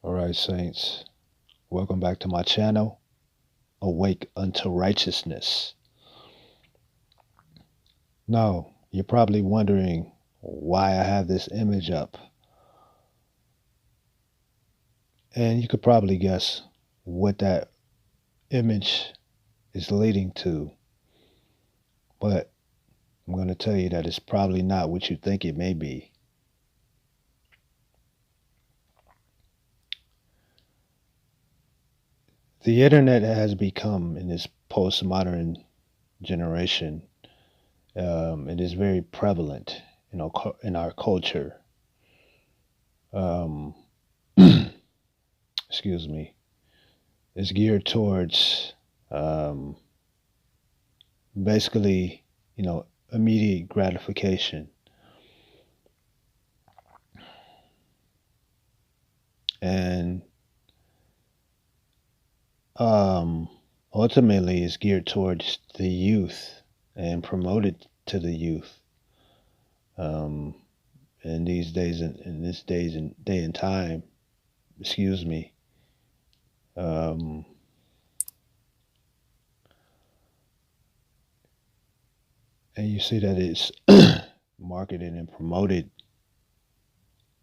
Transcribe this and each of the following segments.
All right, saints, welcome back to my channel, Awake unto Righteousness. Now, you're probably wondering why I have this image up. And you could probably guess what that image is leading to. But I'm going to tell you that it's probably not what you think it may be. The internet has become, in this postmodern generation, it is very prevalent in our culture. Excuse me. It's geared towards basically, immediate gratification. And ultimately is geared towards the youth and promoted to the youth in these days, in this day and time, excuse me. And you see that it's marketed and promoted,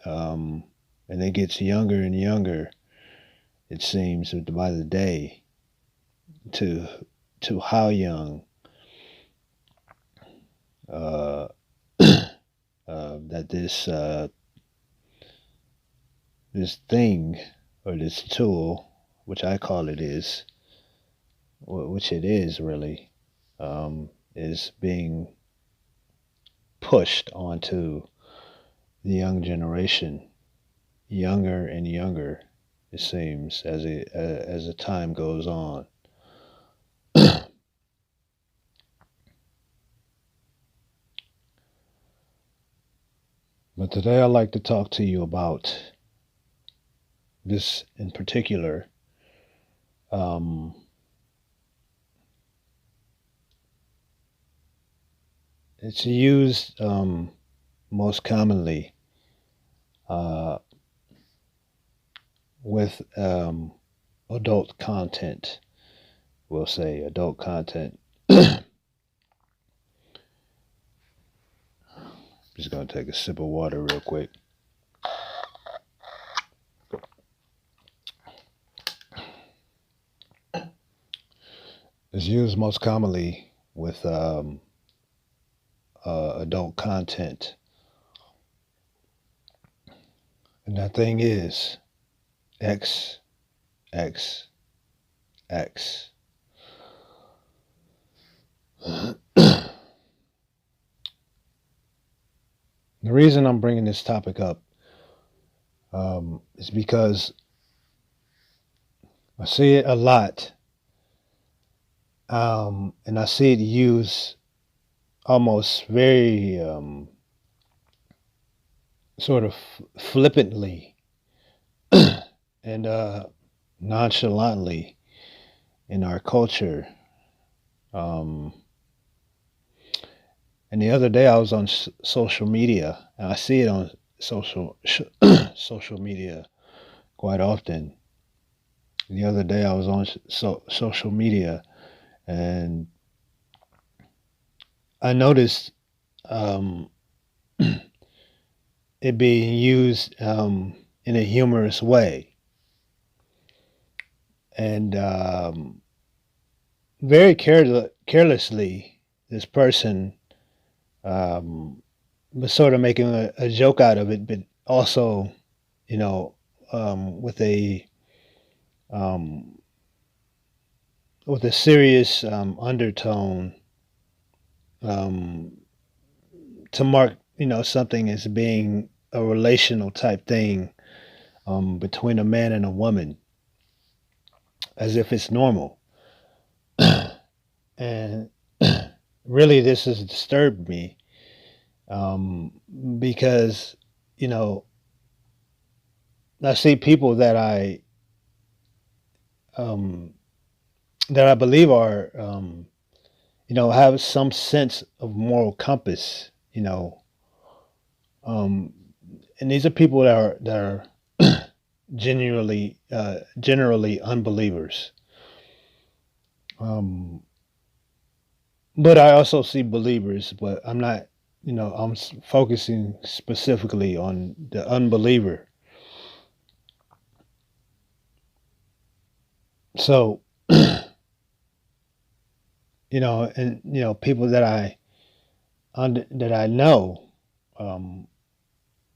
and it gets younger and younger, it seems, by the day, to how young that this thing, or this tool, which I call it is, which it is really, is being pushed onto the young generation, younger and younger, it seems, as the time goes on. But today I'd like to talk to you about this in particular. It's used most commonly with adult content. We'll say adult content. Just gonna take a sip of water real quick. It's used most commonly with adult content. And that thing is X, X, X. The reason I'm bringing this topic up is because I see it a lot, and I see it used almost very sort of flippantly and nonchalantly in our culture. And the other day I was on social media, and I see it on social media quite often. The other day I was on social media, and I noticed it being used in a humorous way, and very carelessly, this person was sort of making a joke out of it, but also, with um, a serious undertone, um, to mark, something as being a relational type thing between a man and a woman, as if it's normal. And really, this has disturbed me, because, I see people um, that I believe are, have some sense of moral compass, um, and these are people that are generally unbelievers. But I also see believers, but I'm not, I'm focusing specifically on the unbeliever. So, and people that I know, um,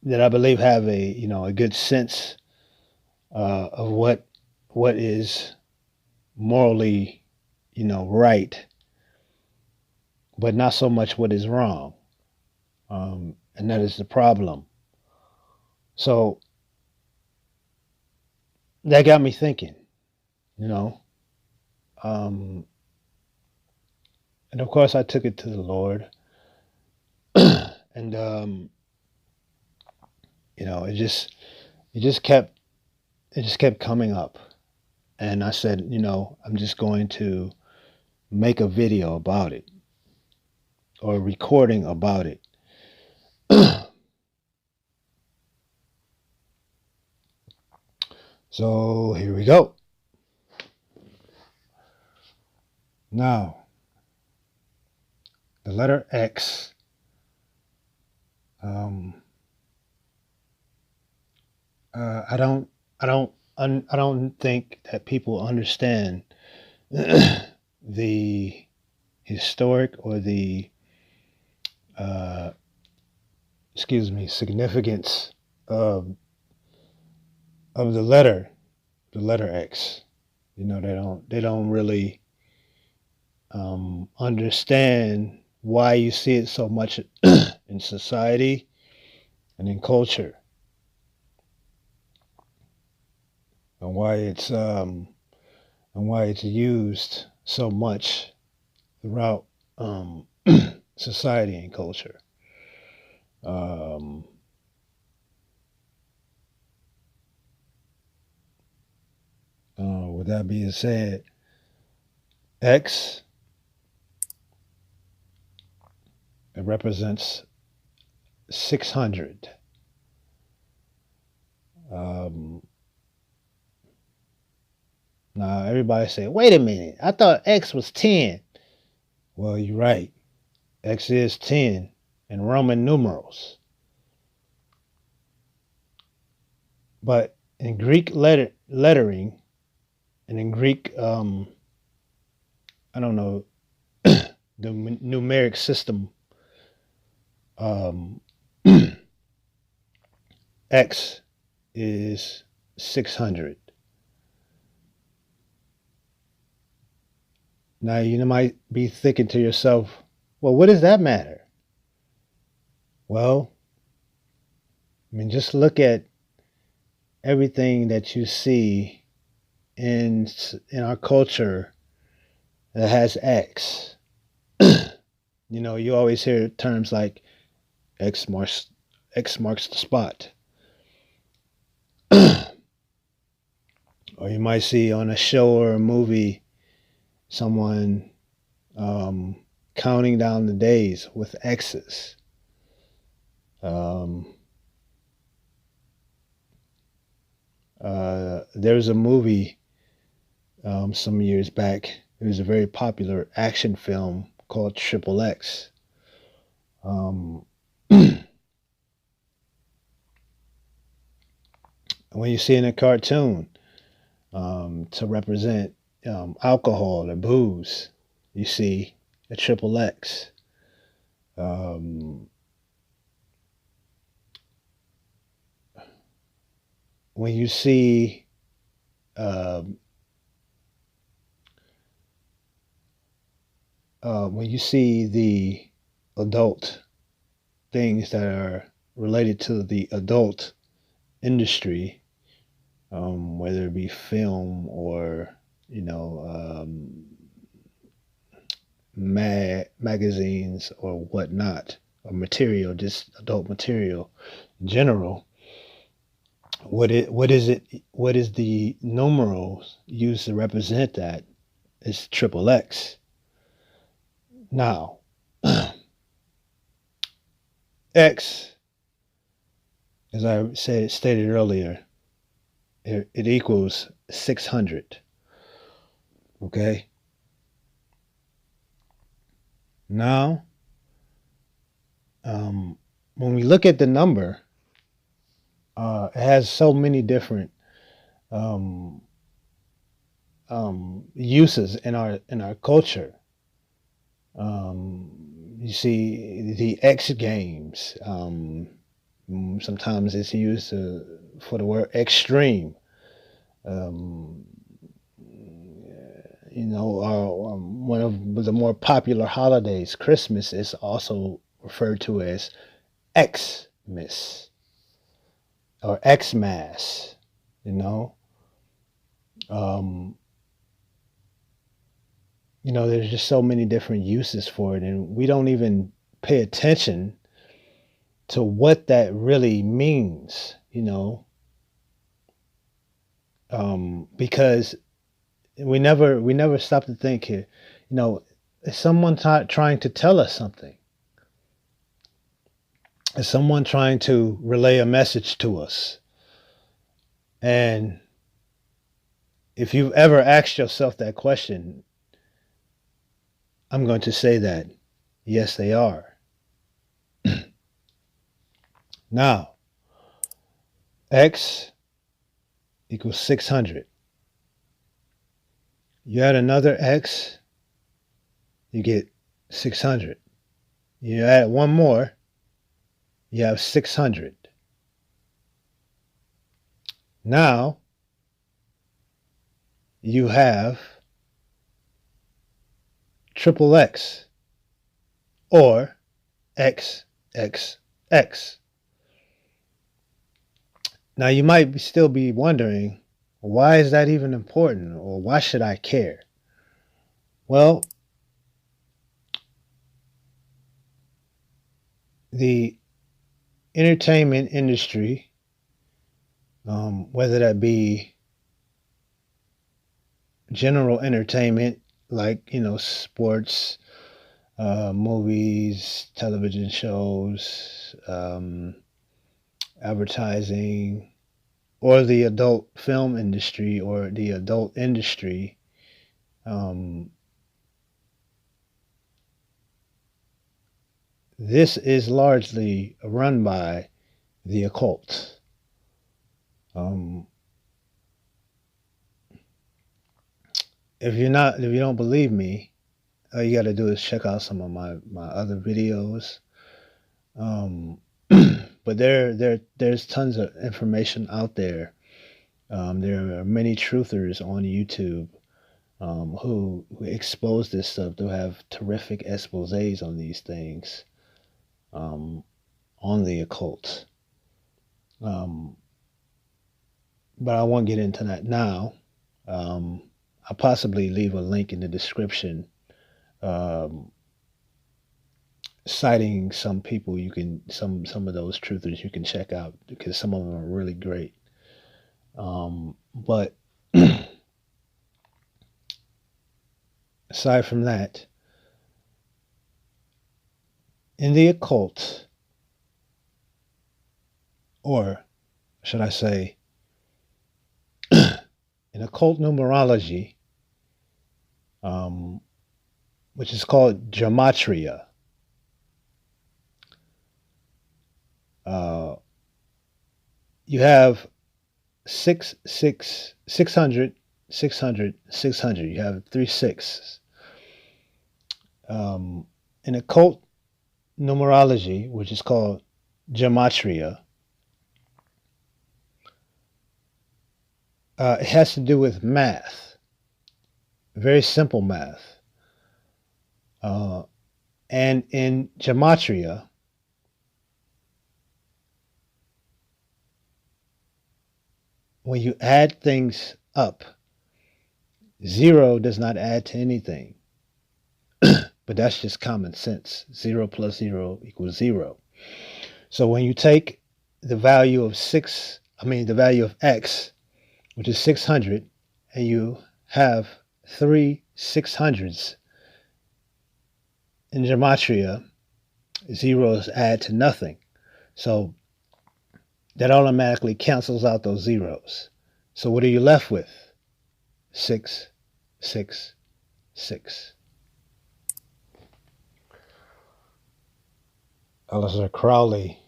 that I believe have a good sense of what is morally, right, but not so much what is wrong, and that is the problem. So that got me thinking, you know, um, and of course I took it to the Lord, and it just kept it just kept coming up, and I said, I'm just going to make a video about it or a recording about it. So here we go. Now, the letter X. I don't, I don't think that people understand the historic or the, uh, significance of the letter X. They don't really understand why you see it so much in society and in culture, and why it's used so much throughout society and culture. Um, with that being said, X, it represents 600. Now everybody say, "Wait a minute! I thought X was 10." Well, you're right. X is 10 in Roman numerals, but in Greek lettering and in Greek, I don't know, the numeric system, um, X is 600. Now you might be thinking to yourself, well, what does that matter? Well, I mean, just look at everything that you see in our culture that has X. You always hear terms like X marks X marks the spot. Or you might see on a show or a movie someone um, counting down the days with X's. Um, there was a movie some years back. It was a very popular action film called Triple X. Um, when you see in a cartoon, to represent alcohol or booze, you see a triple X. When you see the adult things that are related to the adult industry, whether it be film or magazines or whatnot, or material, just adult material in general. What is the numerals used to represent that? It's triple X. Now, X, as I stated earlier, it equals 600. Okay. Now, when we look at the number, it has so many different um, uses in our culture. You see the X Games. Sometimes it's used for the word extreme. Um, one of the more popular holidays, Christmas, is also referred to as Xmas or Xmas. You know, um, there's just so many different uses for it, and we don't even pay attention to what that really means. Because we never stop to think here. Is someone trying to tell us something? Is someone trying to relay a message to us? And if you've ever asked yourself that question, I'm going to say that yes, they are. Now, X equals 600. You add another X, you get 600. You add one more, you have 600. Now, you have triple X or XXX. Now, you might still be wondering, why is that even important, or why should I care? Well, the entertainment industry, whether that be general entertainment like sports, movies, television shows, advertising, or the adult film industry or the adult industry, this is largely run by the occult. If you don't believe me, all you got to do is check out some of my other videos. But there's tons of information out there. There are many truthers on YouTube who expose this stuff. They'll have terrific exposés on these things, on the occult. But I won't get into that now. I'll possibly leave a link in the description, citing some people some of those truthers you can check out, because some of them are really great. But aside from that, in the occult, or should I say, in occult numerology, which is called gematria, you have 600, 600. You have 3 6s. In occult numerology, which is called gematria, it has to do with math, very simple math. And in gematria, when you add things up, 0 does not add to anything. But that's just common sense. 0 plus 0 equals 0. So when you take the value of the value of X, which is 600, and you have 3 600s in gematria, zeros add to nothing. So that automatically cancels out those zeros. So what are you left with? 6, 6, 6. Aleister Crowley,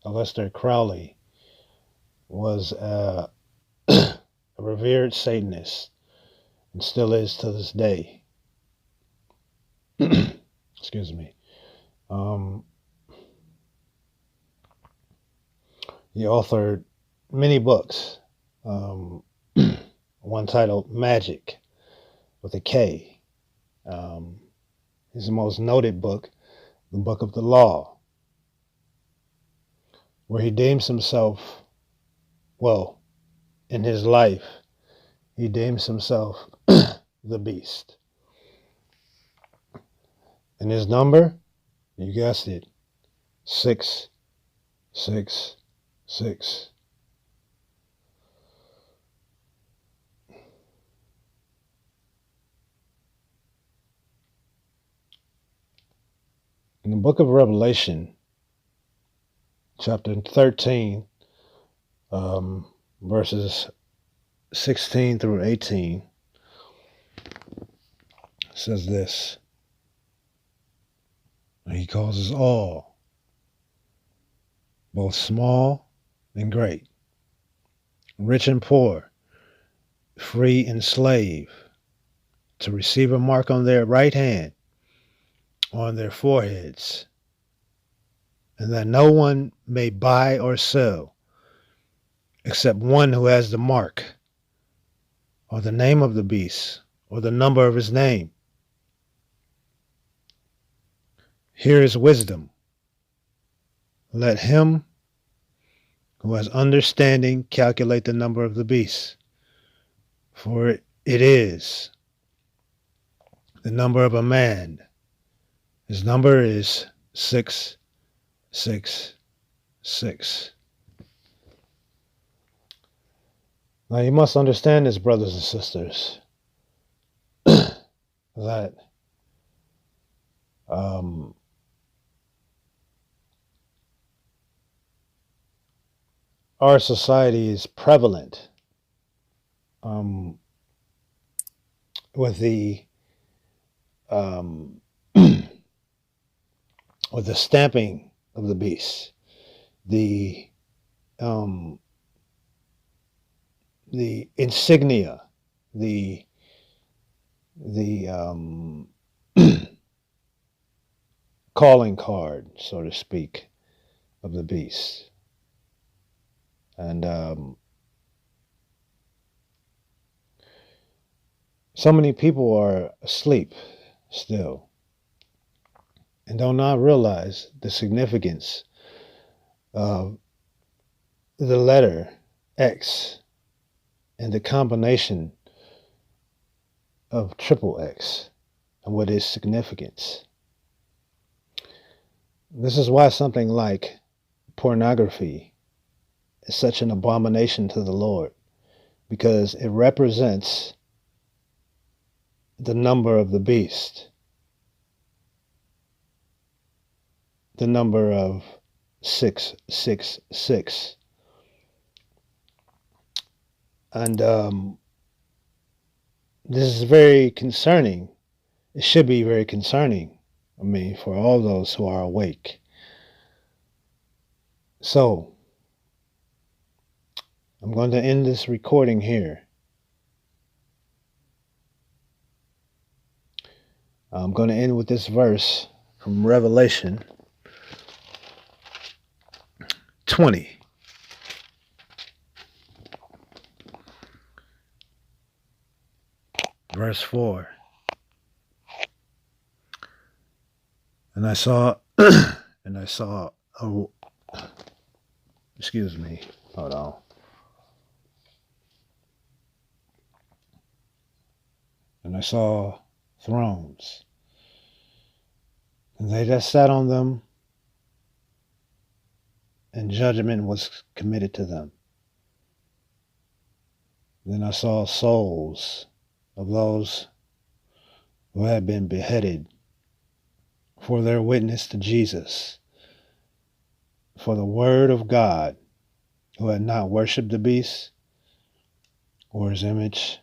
Aleister Crowley was a revered Satanist and still is to this day. Excuse me. He authored many books. One titled Magic with a K. His most noted book, the Book of the Law, where he deems himself, well, in his life, he deems himself the beast. And his number, you guessed it, 666. In the book of Revelation, chapter 13, verses 16 through 18, says this. He calls us all, both small and great, rich and poor, free and slave, to receive a mark on their right hand, on their foreheads, and that no one may buy or sell except one who has the mark, or the name of the beast, or the number of his name. Here is wisdom. Let him who has understanding calculate the number of the beast, for it is the number of a man. His number is 666. Now you must understand this, brothers and sisters, that our society is prevalent with the with the stamping of the beast, the insignia, the calling card, so to speak, of the beast. And so many people are asleep still and do not realize the significance of the letter X and the combination of triple X and what is significance. This is why something like pornography is such an abomination to the Lord, because it represents the number of the beast, the number of 666. And this is very concerning. It should be very concerning, for all those who are awake. So, I'm going to end this recording here. I'm going to end with this verse from Revelation 20. Verse 4. And I saw, excuse me, hold on. And I saw thrones, and they that sat on them, and judgment was committed to them. Then I saw souls of those who had been beheaded for their witness to Jesus, for the word of God, who had not worshipped the beast or his image,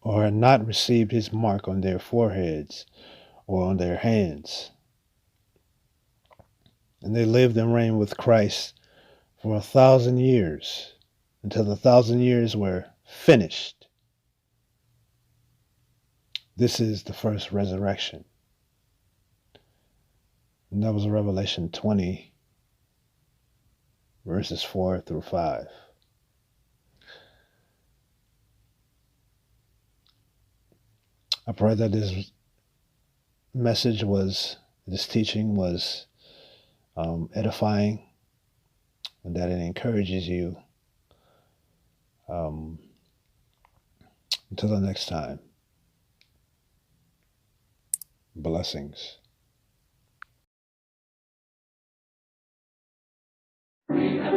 or had not received his mark on their foreheads or on their hands. And they lived and reigned with Christ for 1,000 years, until the 1,000 years were finished. This is the first resurrection. And that was Revelation 20, verses 4 through 5. I pray that this teaching was edifying, and that it encourages you. Until the next time, blessings. We have